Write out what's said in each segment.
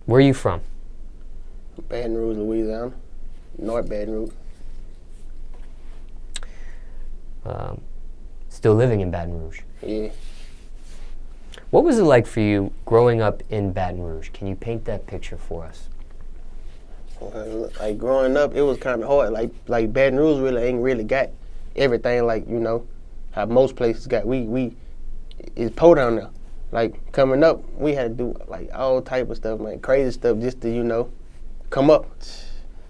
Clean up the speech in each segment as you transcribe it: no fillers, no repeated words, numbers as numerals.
Where are you from? Baton Rouge, Louisiana. North Baton Rouge. Still living in Baton Rouge? Yeah. What was it like for you growing up in Baton Rouge? Can you paint that picture for us? Like growing up, it was kind of hard. Like Baton Rouge really ain't really got everything like, you know, how most places got. We it's poor down there. Like coming up, we had to do like all type of stuff, like crazy stuff just to, you know, come up.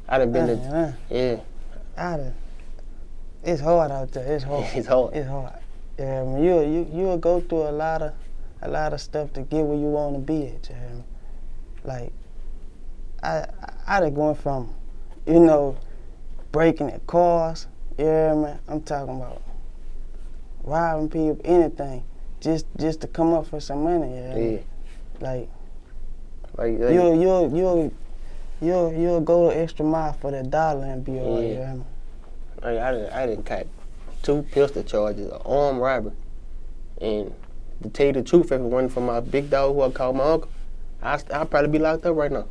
I done been to, yeah. It's hard out there. It's hard. It's hard. It's hard. Yeah, I mean, you'll go through a lot of stuff to get where you want to be at. You know? Like I done going from, you know, breaking at cars. Yeah, man. I'm talking about robbing people, anything, just to come up for some money. Yeah. Like you'll go the extra mile for that dollar and be all right. Yeah. Like I didn't catch 2 pistol charges, an armed robbery, and to tell you the truth, if it wasn't for my big dog who I called my uncle, I'd probably be locked up right now.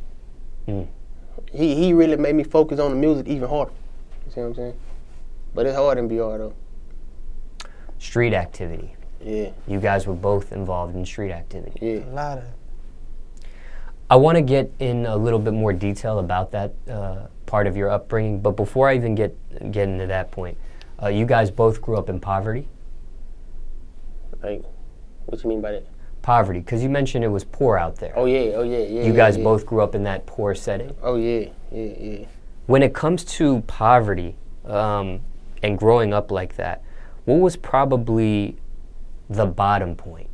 He really made me focus on the music even harder. You see what I'm saying? But it's hard in BR though. Street activity. Yeah. You guys were both involved in street activity. Yeah. A lot of. I want to get in a little bit more detail about that part of your upbringing, but before I even get into that point, you guys both grew up in poverty? Like, what you mean by that? Poverty, because you mentioned it was poor out there. Oh yeah. You guys both grew up in that poor setting? Oh yeah. When it comes to poverty and growing up like that, what was probably the bottom point,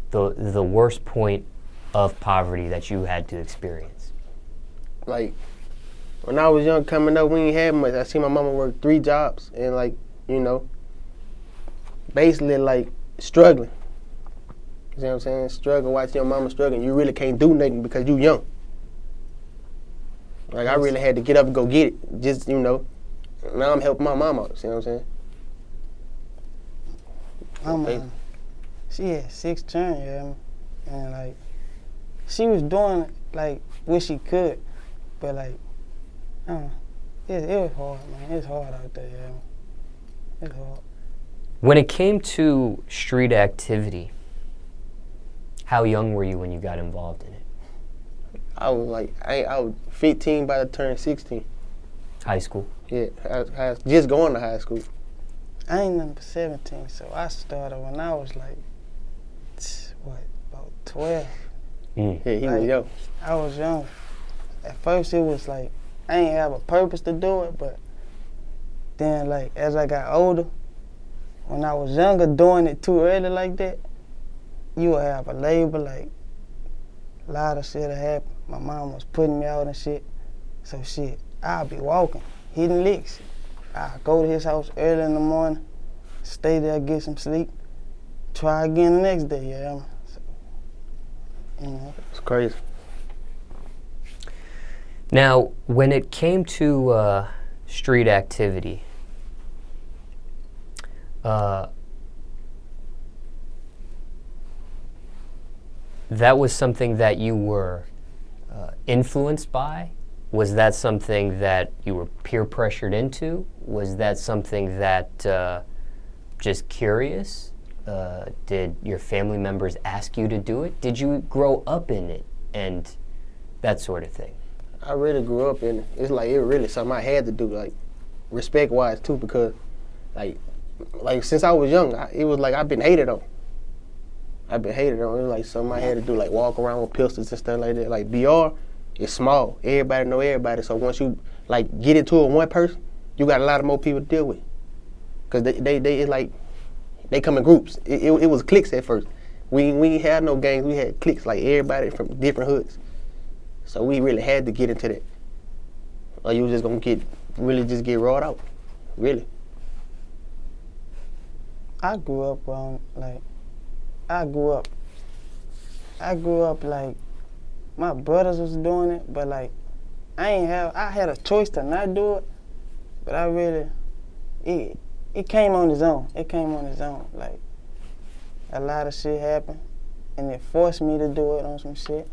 the worst point of poverty that you had to experience? Like, when I was young coming up, we ain't had much. I seen my mama work 3 jobs and, like, you know, basically like struggling. You see what I'm saying? Struggle, watching your mama struggling. You really can't do nothing because you young. Like, I really had to get up and go get it. Just, you know, now I'm helping my mama out. See what I'm saying? She had 6 children, yeah, and like she was doing like what she could, but like, I don't know, it was hard, man. It's hard out there, yeah. It's hard. When it came to street activity, how young were you when you got involved in it? I was like, I was 15 by the turn 16. High school? Yeah, just going to high school. I ain't nothing but 17, so I started when I was like, about 12. Yeah, he was young. I was young. At first it was like, I ain't have a purpose to do it, but then like, as I got older, when I was younger, doing it too early like that, you would have a label, like, a lot of shit that happened. My mom was putting me out and shit, so shit, I'll be walking, hitting licks. I'll go to his house early in the morning, stay there, get some sleep, try again the next day, yeah. So, you know. It's crazy. Now, when it came to street activity, that was something that you were influenced by? Was that something that you were peer pressured into? Was that something that just curious? Did your family members ask you to do it? Did you grow up in it and that sort of thing? I really grew up in it. It's like, it really something I had to do, like, respect-wise too, because like since I was young, it was like I've been hated on. It was like something I had to do, like walk around with pistols and stuff like that. Like BR, it's small. Everybody know everybody. So once you like get into it with one person, you got a lot of more people to deal with. Cause they it's like they come in groups. It was cliques at first. We ain't had no gangs. We had cliques, like everybody from different hoods. So we really had to get into that, or you was just gonna get rawed out, really. I grew up like my brothers was doing it, but like I had a choice to not do it, but I really, it came on its own. Like, a lot of shit happened, and it forced me to do it on some shit.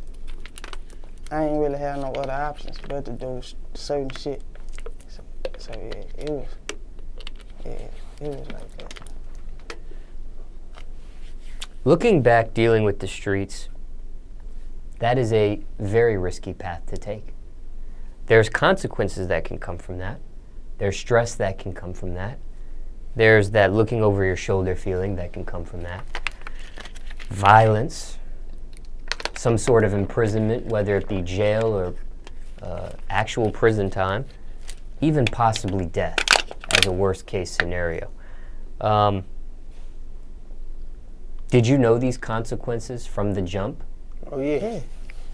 I ain't really have no other options but to do certain shit. So yeah, it was like that. Looking back, dealing with the streets, that is a very risky path to take. There's consequences that can come from that. There's stress that can come from that. There's that looking over your shoulder feeling that can come from that. Violence, some sort of imprisonment, whether it be jail or actual prison time, even possibly death as a worst case scenario. Did you know these consequences from the jump? Oh yeah.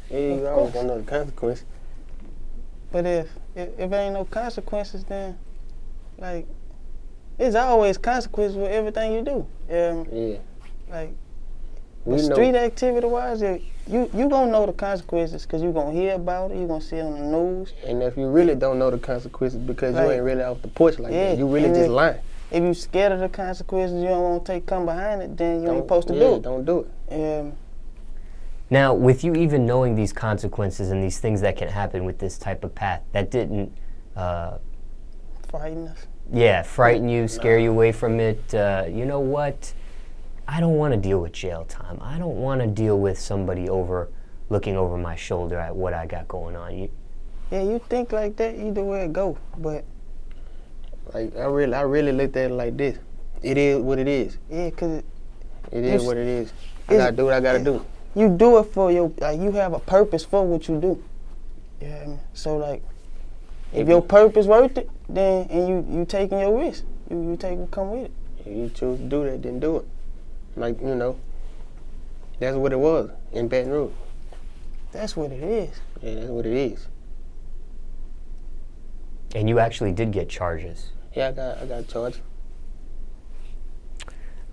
Yeah, you always gonna know the consequences. But if ain't no consequences, then like there's always consequences with everything you do. Yeah. Like We know. street activity wise, you gonna know the consequences because you gonna hear about it, you gonna see it on the news. And if you really don't know the consequences because Like, you ain't really off the porch like yeah, that, you really and just if- lying. If you scared of the consequences, you don't want to come behind it, then you ain't supposed to do it. Don't do it. Now, with you even knowing these consequences and these things that can happen with this type of path, that didn't, Frighten us. frighten you, scare you away from it. You know what? I don't want to deal with jail time. I don't want to deal with somebody looking over my shoulder at what I got going on. You think like that either way it go, but Like I really looked at it like this. It is what it is. yeah, cause It is what it is. I gotta do what I gotta do. you do it for you have a purpose for what you do. Yeah, so like, if your purpose worth it, then and you taking your risk, you take what come with it. If you choose to do that, then do it. Like, that's what it was in Baton Rouge. That's what it is. Yeah, that's what it is. And you actually did get charges. Yeah, I got charged.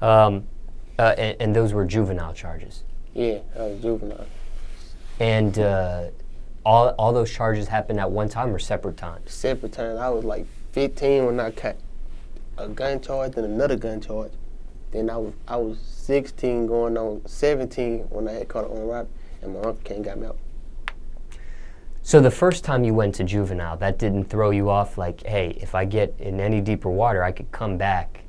And those were juvenile charges. Yeah, I was juvenile. And all those charges happened at one time or separate times? Separate times. I was like 15 when I caught a gun charge and another gun charge. Then I was 16 going on 17 when I had caught an armed robbery, and my uncle came and got me out. So the first time you went to juvenile, that didn't throw you off like, hey, if I get in any deeper water, I could come back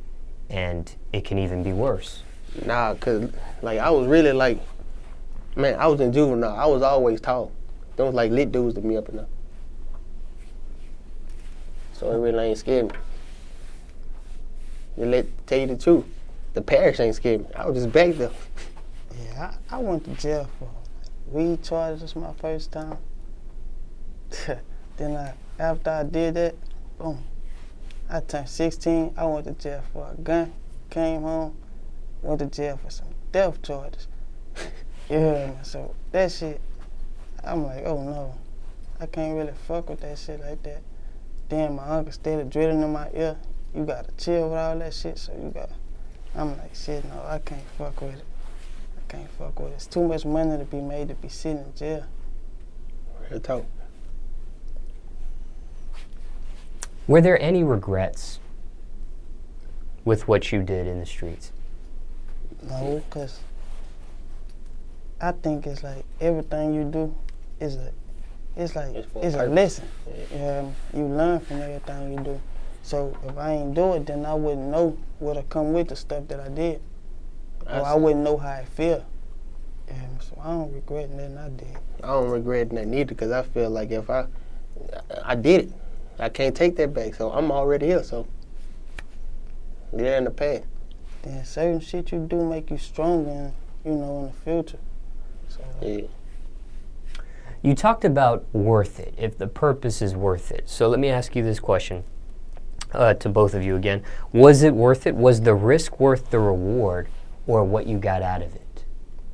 and it can even be worse? Nah, cause like I was really like, man, I was in juvenile. I was always tall. There was like lit dudes to me up in there. So it really ain't scared me. Tell you the truth, the parish ain't scared me. I was just back there. Yeah, I went to jail for weed charges. This was my first time. Then after I did that, boom, I turned 16. I went to jail for a gun. Came home, went to jail for some death charges. So that shit, I'm like, oh no, I can't really fuck with that shit like that. Then my uncle started drilling in my ear. You gotta chill with all that shit. I'm like, shit, no, I can't fuck with it. I can't fuck with it. It's too much money to be made to be sitting in jail. Real talk. Were there any regrets with what you did in the streets? No, because I think it's like everything you do is a lesson. Yeah. You learn from everything you do. So if I ain't do it, then I wouldn't know what'll come with the stuff that I did. Or I wouldn't know how it feel. So I don't regret nothing I did. I don't regret that neither, because I feel like if I did it, I can't take that back. So I'm already here. So get in the past. Then certain shit you do make you stronger, in the future. So Yeah. You talked about worth it, if the purpose is worth it. So let me ask you this question to both of you again. Was it worth it? Was the risk worth the reward, or what you got out of it?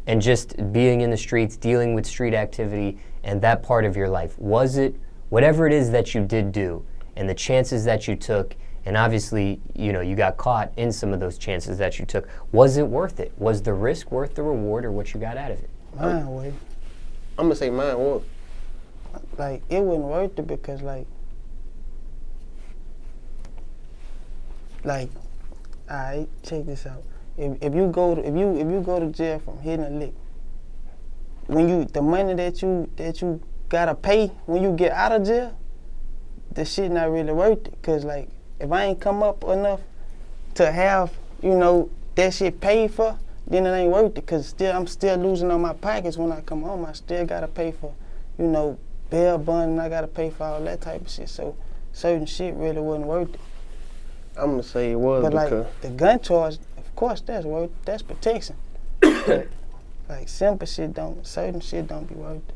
And just being in the streets, dealing with street activity and that part of your life, was it, whatever it is that you did do and the chances that you took, and obviously, you got caught in some of those chances that you took, was it worth it? Was the risk worth the reward, or what you got out of it? mine way. I'm gonna say mine was. Like, it wasn't worth it because alright, check this out. If you go to jail from hitting a lick, the money that you gotta pay when you get out of jail, the shit not really worth it. Cause like, if I ain't come up enough to have, you know, that shit paid for, then it ain't worth it. Cause I'm still losing on my pockets when I come home. I still gotta pay for, you know, bail bond, and I gotta pay for all that type of shit. So certain shit really wasn't worth it. I'm gonna say it was But because like the gun charge, of course, that's protection. But like certain shit don't be worth it.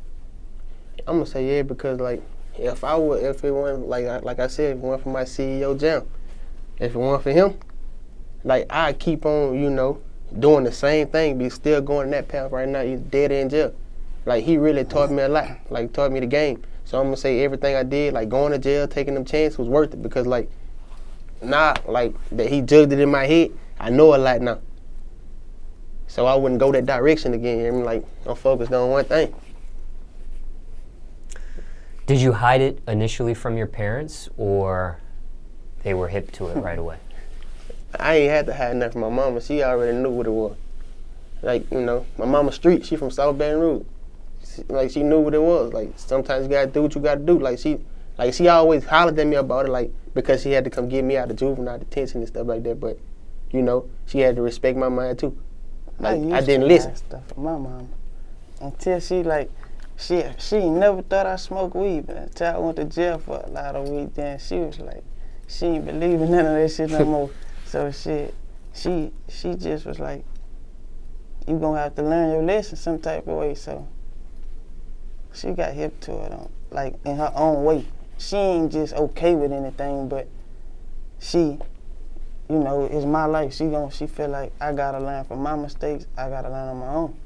I'm gonna say yeah because like if it wasn't like I said, if it wasn't for my CEO Jam, if it wasn't for him, like I keep on, you know, doing the same thing, be still going that path right now. He's dead in jail. Like he really taught me a lot, like taught me the game. So I'm gonna say everything I did, like going to jail, taking them chances was worth it because like now, like that he jugged it in my head, I know a lot now. So I wouldn't go that direction again. I'm like, I'm focused on one thing. Did you hide it initially from your parents, or they were hip to it right away? I ain't had to hide nothing from my mama. She already knew what it was. Like, you know, my mama street, she from South Baton Rouge. She knew what it was. Like, sometimes you gotta do what you gotta do. Like she always hollered at me about it, like, because she had to come get me out of juvenile detention and stuff like that. But, you know, she had to respect my mind too. Like, I didn't listen. Stuff from my mama until she like, she ain't never thought I smoked weed, but until I went to jail for a lot of weed, then she was like, she ain't believing none of that shit no more. So she just was like, you gonna have to learn your lesson some type of way. So she got hip to it, like in her own way. She ain't just okay with anything, but she, you know, it's my life. She feel like I gotta learn from my mistakes. I gotta learn on my own.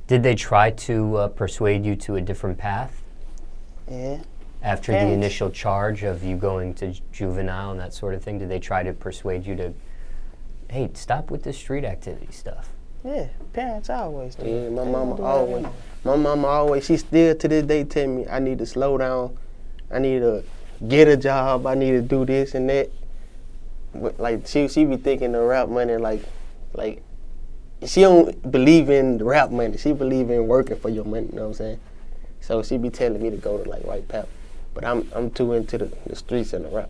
Did they try to persuade you to a different path? Yeah. After the initial charge of you going to juvenile and that sort of thing, did they try to persuade you to, hey, stop with this street activity stuff? Yeah, parents always do. Yeah, my mama always, she still to this day tell me I need to slow down, I need to get a job, I need to do this and that. But like she be thinking the rap money like she don't believe in the rap money. She believe in working for your money, you know what I'm saying? So she be telling me to go to like right path. But I'm too into the streets and the rap.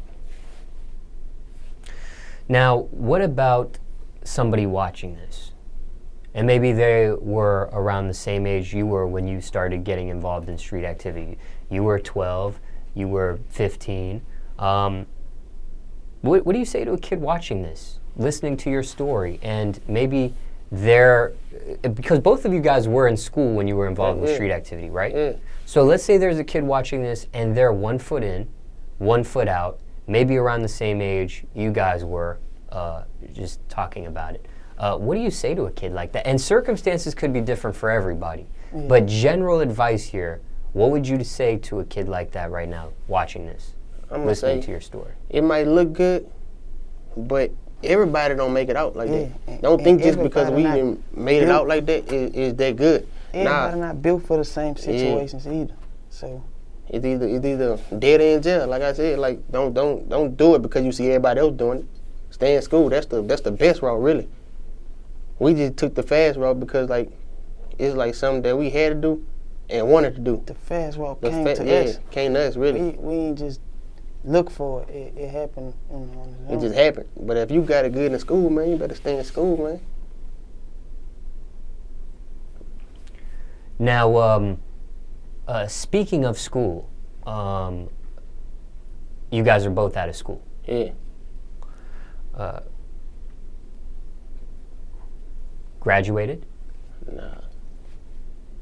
Now, what about somebody watching this? And maybe they were around the same age you were when you started getting involved in street activity. You were 12, you were 15. What do you say to a kid watching this, listening to your story, and maybe because both of you guys were in school when you were involved with street activity, right? Yeah. So let's say there's a kid watching this and they're 1 foot in, 1 foot out, maybe around the same age you guys were, just talking about it. What do you say to a kid like that? And circumstances could be different for everybody, but general advice here, what would you say to a kid like that right now watching this, listening to your story? It might look good, but everybody don't make it out like that. Don't think just because we done made it out like that is that good. Everybody not built for the same situations either. So it's either dead or in jail. Like I said, like don't do it because you see everybody else doing it. Stay in school. That's the best route, really. We just took the fast route because like it's like something that we had to do and wanted to do. The fast route came to us. Came to us, really. We ain't just look for it. It happened. You know, it just happened. But if you got it good in school, man, you better stay in school, man. Now, speaking of school, you guys are both out of school. Yeah. Graduated? Nah.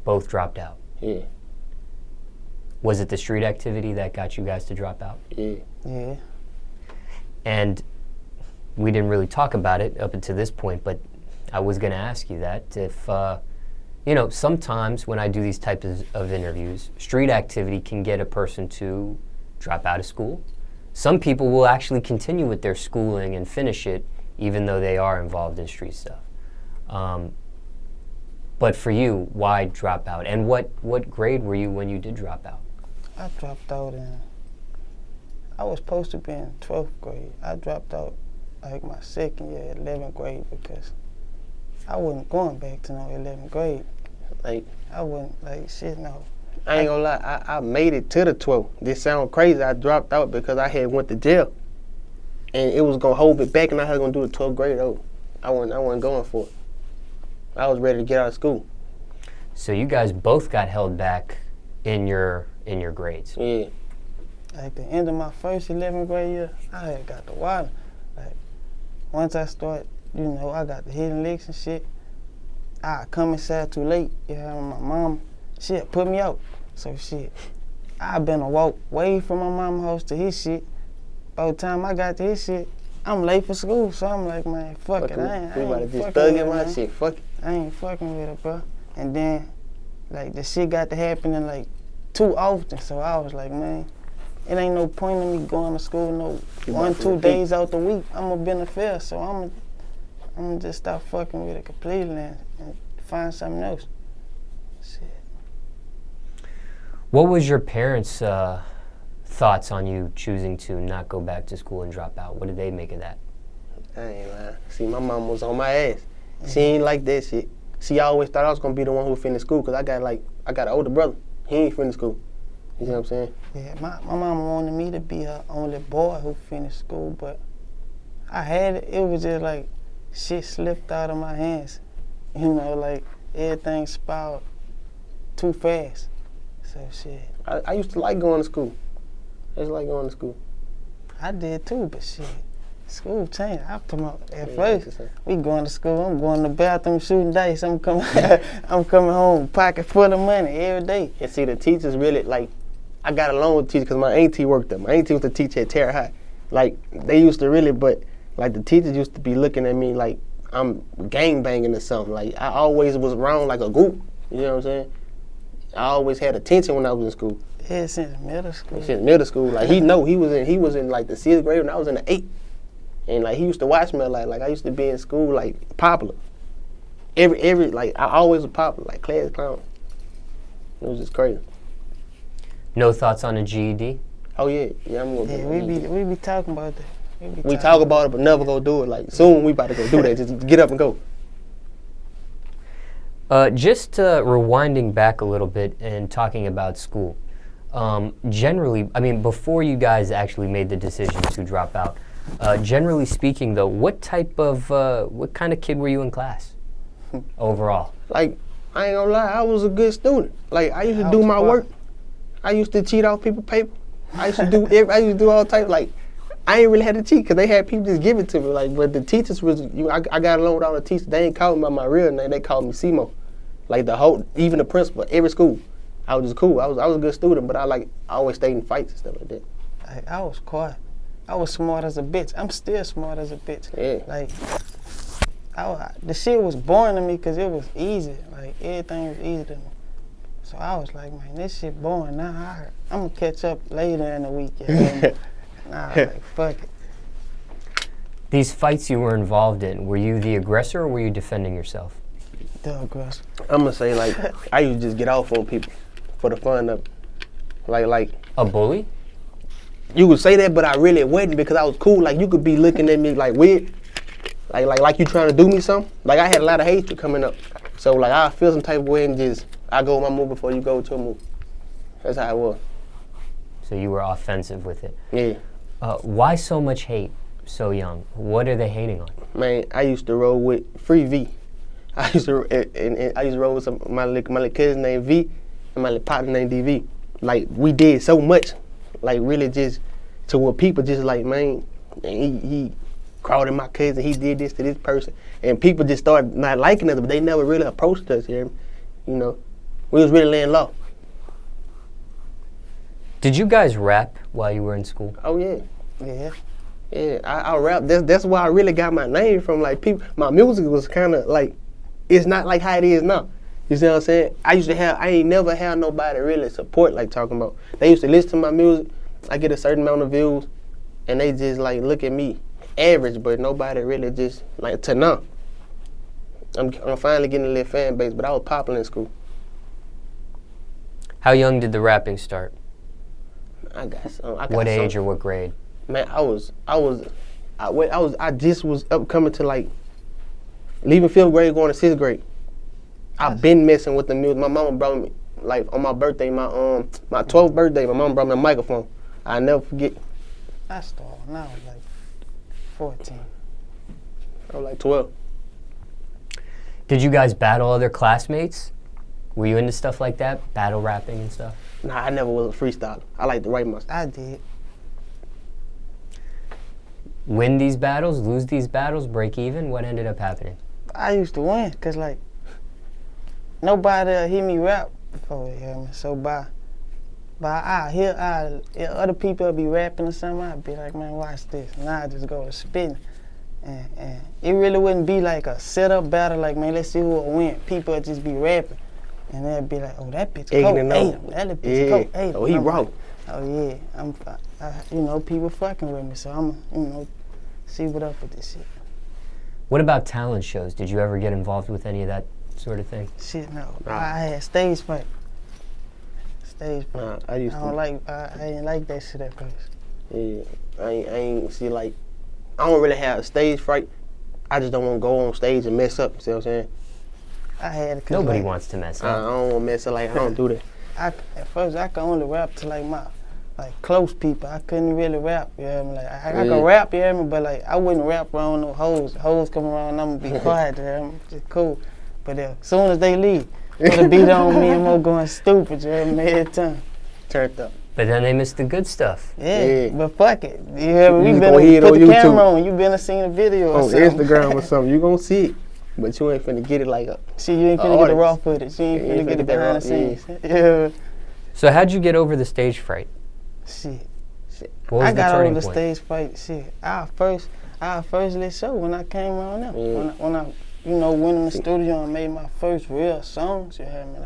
Both dropped out? Yeah. Was it the street activity that got you guys to drop out? Yeah. Yeah. And we didn't really talk about it up until this point, but I was going to ask you that. If, you know, sometimes when I do these types of interviews, street activity can get a person to drop out of school. Some people will actually continue with their schooling and finish it, even though they are involved in street stuff. But for you, why drop out? And what grade were you when you did drop out? I dropped out I was supposed to be in 12th grade. I dropped out like my second year, 11th grade, because I wasn't going back to no 11th grade. Like, I wouldn't, like, shit, no. I ain't gonna lie, I made it to the 12th. This sound crazy, I dropped out because I had went to jail. And it was gonna hold me back and I was gonna do the 12th grade though. I wasn't going for it. I was ready to get out of school. So you guys both got held back in your grades. Yeah. Like the end of my first 11th grade year, I had got the water. Like once I start, you know, I got the hidden licks and shit. I come inside too late. You know, my mom, shit, put me out. So shit, I been a walk way from my mama's house to his shit. By the time I got to his shit, I'm late for school. So I'm like, man, fuck it. I ain't about to just fucking thug with in it, my man. shit. Fuck it. I ain't fucking with it, bro. And then, like, the shit got to happening, like, too often. So I was like, man, it ain't no point in me going to school no 1-2 days out the week. I'm a benefit, so I'm gonna just stop fucking with it completely and find something else. Shit. What was your parents' thoughts on you choosing to not go back to school and drop out? What did they make of that? I ain't lying. See, my mom was on my ass. She ain't like that shit. She always thought I was gonna be the one who finished school because I got an older brother. He ain't finished school. You see what I'm saying? Yeah, my mama wanted me to be her only boy who finished school, but I had it. It was just like shit slipped out of my hands. You know, like everything spiraled too fast. So shit. I used to like going to school. I used to like going to school. I did too, but shit. School changed. I come out at Yeah, first. We going to school. I'm going to the bathroom shooting dice. I'm coming home pocket full of money every day. And see, the teachers really, like, I got along with teachers because my auntie worked there. My auntie was the teacher at Terre High. Like, they used to really, but, like, the teachers used to be looking at me like I'm gangbanging or something. Like, I always was around like a group. You know what I'm saying? I always had attention when I was in school. Yeah, since middle school. Since middle school. Like, he was in like the 6th grade when I was in the 8th. And like he used to watch me like I used to be in school like popular. Every like I always was popular, like class clown. It was just crazy. No thoughts on a GED? Oh yeah, I'm gonna. Yeah, we be talking about that. We talk about it, but never go do it. Like soon we about to go do that. Just get up and go. Just rewinding back a little bit and talking about school. Generally, I mean, before you guys actually made the decision to drop out, generally speaking, though, what kind of kid were you in class overall? Like, I ain't gonna lie, I was a good student. Like, I used to do my work. I used to cheat off people's paper. I used to do all types. Like, I ain't really had to cheat because they had people just give it to me. Like, but the teachers was, I got along with all the teachers. They ain't called me by my real name. They called me Simo. Like even the principal, every school. I was just cool. I was a good student, but I always stayed in fights and stuff like that. I was quiet. I was smart as a bitch. I'm still smart as a bitch. Yeah. Like, the shit was boring to me because it was easy. Like, everything was easy to me. So I was like, man, this shit boring. Nah, I'm going to catch up later in the week. Like, fuck it. These fights you were involved in, were you the aggressor or were you defending yourself? The aggressor. I'm going to say, like, I used to just get off on people for the fun of it. Like. A bully? You could say that, but I really wasn't because I was cool. Like, you could be looking at me like weird. Like you trying to do me something. Like, I had a lot of hatred coming up. So, like, I feel some type of way and just, I go with my move before you go to a move. That's how it was. So you were offensive with it. Yeah. Why so much hate so young? What are they hating on? Man, I used to roll with Free V. I used to roll with my little cousin named V and my little partner named DV. Like, we did so much. Like, really just to where people just like, man, and he crowded my cousin, he did this to this person. And people just started not liking us, but they never really approached us here. You know, we was really laying low. Did you guys rap while you were in school? Oh, yeah. Yeah. Yeah, I rap. That's where I really got my name from. Like, people, my music was kind of like, it's not like how it is now. You see what I'm saying? I ain't never had nobody really support, like, talking about. They used to listen to my music. I get a certain amount of views, and they just, like, look at me average, but nobody really just, like, to now. I'm finally getting a little fan base, but I was popular in school. How young did the rapping start? I got some. What age or what grade? Man, I just was upcoming to, like, leaving 5th grade, going to 6th grade. I've been messing with the music. My mama brought me, like, on my birthday, my 12th birthday, my mama brought me a microphone. I never forget. I started when I was like 14. I was like 12. Did you guys battle other classmates? Were you into stuff like that, battle rapping and stuff? Nah, I never was a freestyler. I like to write my stuff. I did. Win these battles, lose these battles, break even? What ended up happening? I used to win, cause like nobody hear me rap before, you hear me? So by I hear other people be rapping or something, I'd be like, man, watch this. And I just go to spitting. And it really wouldn't be like a setup battle, like, man, let's see who will win. People would just be rapping. And they'd be like, oh, that bitch cold, ate him. That bitch cold, ate him. Oh, he raw. Oh, yeah. You know, people fucking with me, so I'm, you know, see what up with this shit. What about talent shows? Did you ever get involved with any of that sort of thing? Shit, no. Nah. I had stage fight. Stage fight. Nah, I didn't like that shit at first. Yeah, I ain't see, like, I don't really have a stage fright. I just don't want to go on stage and mess up. You see what I'm saying? I had it. Nobody like, wants to mess I up. don't want to mess up. Like, I don't do that. At first, I could only rap to like my close people. I couldn't really rap. You hear me? Like I could rap, you hear me? But like I wouldn't rap around no hoes. Hoes come around, I'm gonna be quiet. You hear me? Just cool. But as soon as they leave, put a beat on me and more going stupid. You hear me? Every time. Turned up. But then they missed the good stuff. Yeah. But fuck it. You hear me? You We gonna been hear it put on the YouTube. camera on. You been seen a video or On something. Instagram or something, you gonna see it. But you ain't finna get it like a. See, you ain't finna get the raw footage. You ain't Yeah, finna get the that raw- behind the scenes. Yeah. So how'd you get over the stage fright? Shit. What was I the got over turning the point? stage fight. Shit. Our first lit show when I came around there. When I you know, went in the studio and made my first real songs. You heard me?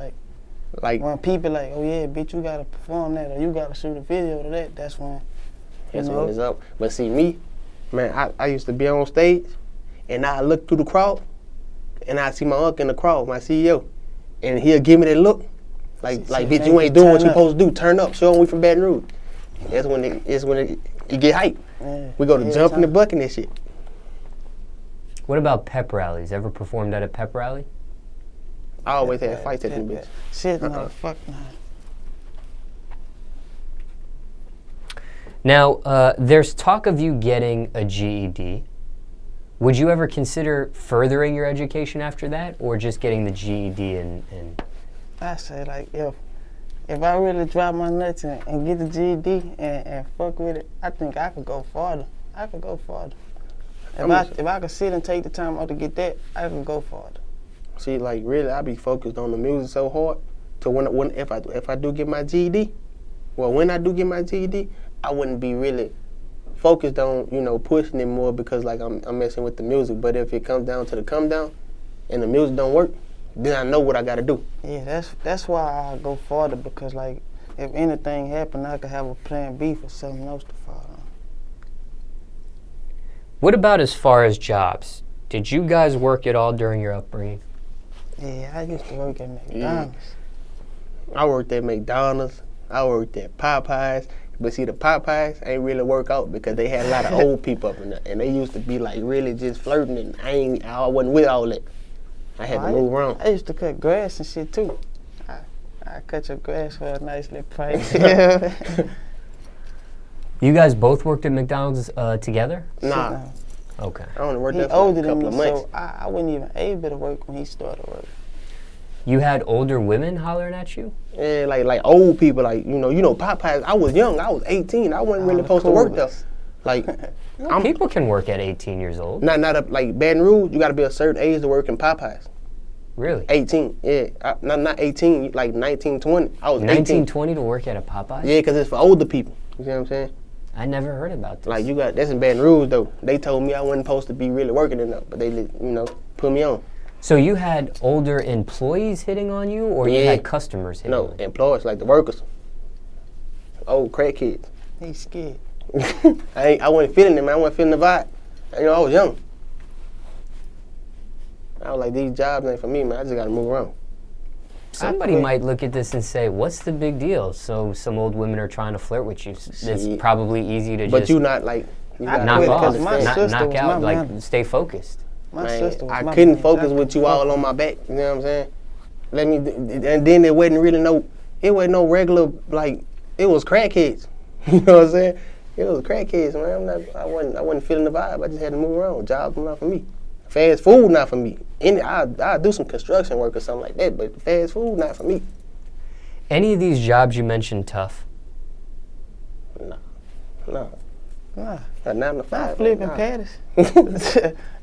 Like, When people like, oh yeah, bitch, you gotta perform that or you gotta shoot a video to that. That's when. that's when it's up. But see, me, man, I used to be on stage, and I look through the crowd, and I see my uncle in the crowd, my CEO, and he'll give me that look, like, bitch, you ain't doing what you supposed to do. Turn up, show 'em we from Baton Rouge. That's when it get hype. Yeah, We go to jump in the bucket and that shit. What about pep rallies? Ever performed at a pep rally? I always had fights at them bitch. Shit, no, fuck no. Now, there's talk of you getting a GED. Would you ever consider furthering your education after that, or just getting the GED and I say like, if I really drop my nuts and get the GED and fuck with it, I think I could go farther. If I could sit and take the time out to get that, I could go farther. See, like, really, I be focused on the music so hard. So if I do get my GED, when I do get my GED, I wouldn't be really focused on, you know, pushing it more because, like, I'm messing with the music. But if it comes down to the come down and the music don't work, then I know what I got to do. Yeah, that's why I go farther because, like, if anything happened, I could have a plan B for something else to fall on. What about as far as jobs? Did you guys work at all during your upbringing? Yeah, I used to work at McDonald's. I worked at McDonald's. I worked at Popeyes. But see, the Popeyes ain't really work out because they had a lot of old people up in there. And they used to be, like, really just flirting. And I wasn't with all that. I had to move around. I used to cut grass and shit, too. I cut your grass for a nice little price. You guys both worked at McDonald's together? Nah. Okay. I only worked He there for older a couple than of me, months. so I wasn't even able to work when he started working. You had older women hollering at you? Yeah, like old people, like, you know Popeyes. I was young. I was 18. I wasn't really supposed to work there. Like, People can work at 18 years old. not like Baton Rouge. You got to be a certain age to work in Popeyes. Really? 18. Yeah, not 18. Like 19, 20. I was 19, 18. 20 to work at a Popeye? Yeah, because it's for older people. You see what I'm saying? I never heard about this. Like, that's in Baton Rouge though. They told me I wasn't supposed to be really working in there, but they, you know, put me on. So you had older employees hitting on you, or you Yeah. had customers hitting on you? Employees, like the workers. Old crack kids. He's scared. I wasn't feeling it, man. I wasn't feeling the vibe. You know, I was young. I was like, these jobs ain't for me, man. I just got to move around. Somebody might look at this and say, what's the big deal? So some old women are trying to flirt with you. It's See, probably easy to But just you not like, you I gotta knock quit off, because my sister knock was out, my like man. stay focused. My man, sister was I my couldn't man. focus I with you couldn't all fuck on my back. You know what I'm saying? and then it wasn't really it wasn't no regular, like, it was crackheads. You know what I'm saying? It was crackheads, man. I wasn't feeling the vibe. I just had to move around. Jobs were not for me. Fast food, not for me. I'll do some construction work or something like that, but fast food, not for me. Any of these jobs you mentioned tough? No. Nah. A 9 to 5. Not flipping patties.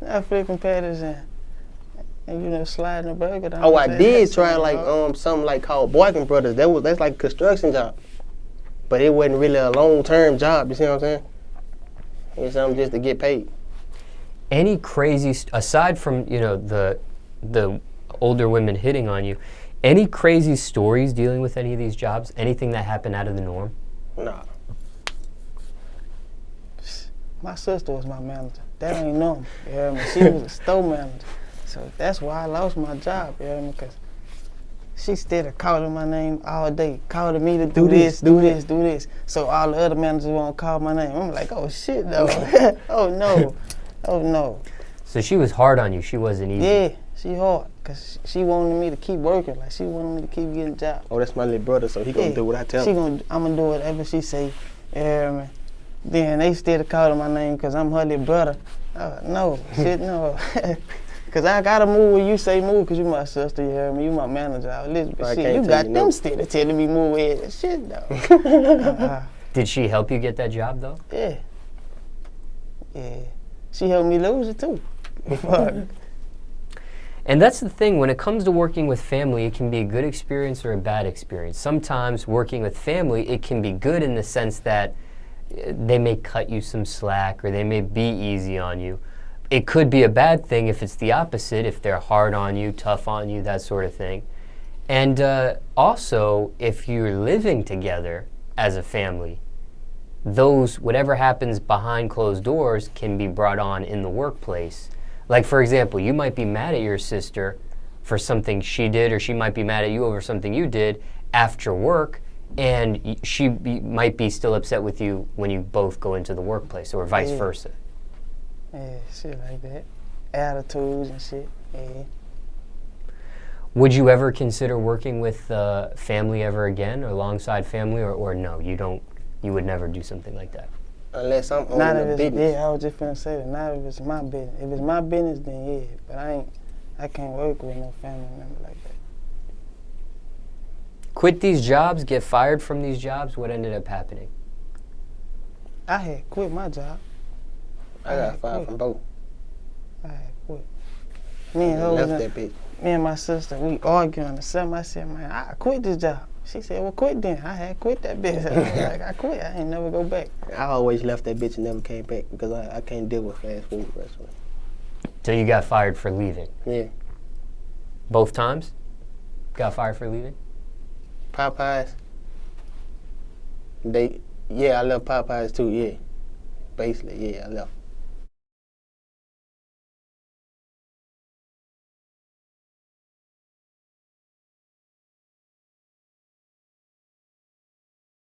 Not flipping patties and sliding a burger down. Oh, I did try something like called Boykin Brothers. That's like a construction job, but it wasn't really a long-term job. You see what I'm saying? It's something just to get paid. Any crazy, aside from the older women hitting on you, any crazy stories dealing with any of these jobs? Anything that happened out of the norm? Nah. My sister was my manager. That ain't normal. You hear me? She was a store manager. So that's why I lost my job, you hear me? Because she still calling my name all day, calling me to do this, do this. So all the other managers won't call my name. I'm like, oh shit, no. Oh no. So she was hard on you. She wasn't easy. Yeah, she hard. Because she wanted me to keep working. Like, she wanted me to keep getting jobs. Oh, that's my little brother, so he gonna do what I tell him. I'm gonna do whatever she say, you hear me? Then they still calling my name because I'm her little brother. No, shit, no. Because I got to move when you say move because you my sister, you hear me? You my manager. Elizabeth, shit, you got them still telling me move ahead. Shit, though. Did she help you get that job, though? Yeah. She helped me lose it, too. And that's the thing. When it comes to working with family, it can be a good experience or a bad experience. Sometimes working with family, it can be good in the sense that they may cut you some slack or they may be easy on you. It could be a bad thing if it's the opposite, if they're hard on you, tough on you, that sort of thing. And also, if you're living together as a family, whatever happens behind closed doors can be brought on in the workplace. Like, for example, you might be mad at your sister for something she did, or she might be mad at you over something you did after work, and she might be still upset with you when you both go into the workplace, or vice versa. Yeah, shit like that. Attitudes and shit, yeah. Would you ever consider working with family ever again, or alongside family, or no, you would never do something like that? Unless I'm owning a business. Yeah, I was just finna say that. Not if it's my business. If it's my business, then yeah. But I can't work with no family member like that. Quit these jobs, get fired from these jobs, what ended up happening? I had quit my job. I got fired from both. I had quit. Me and my sister, we arguing or something. I said, man, I quit this job. She said, well, quit then. I had quit that bitch. I quit. I ain't never go back. I always left that bitch and never came back because I can't deal with fast food restaurants. So you got fired for leaving? Yeah. Both times? Got fired for leaving? Popeyes. I left Popeyes too, yeah. Basically, yeah, I left.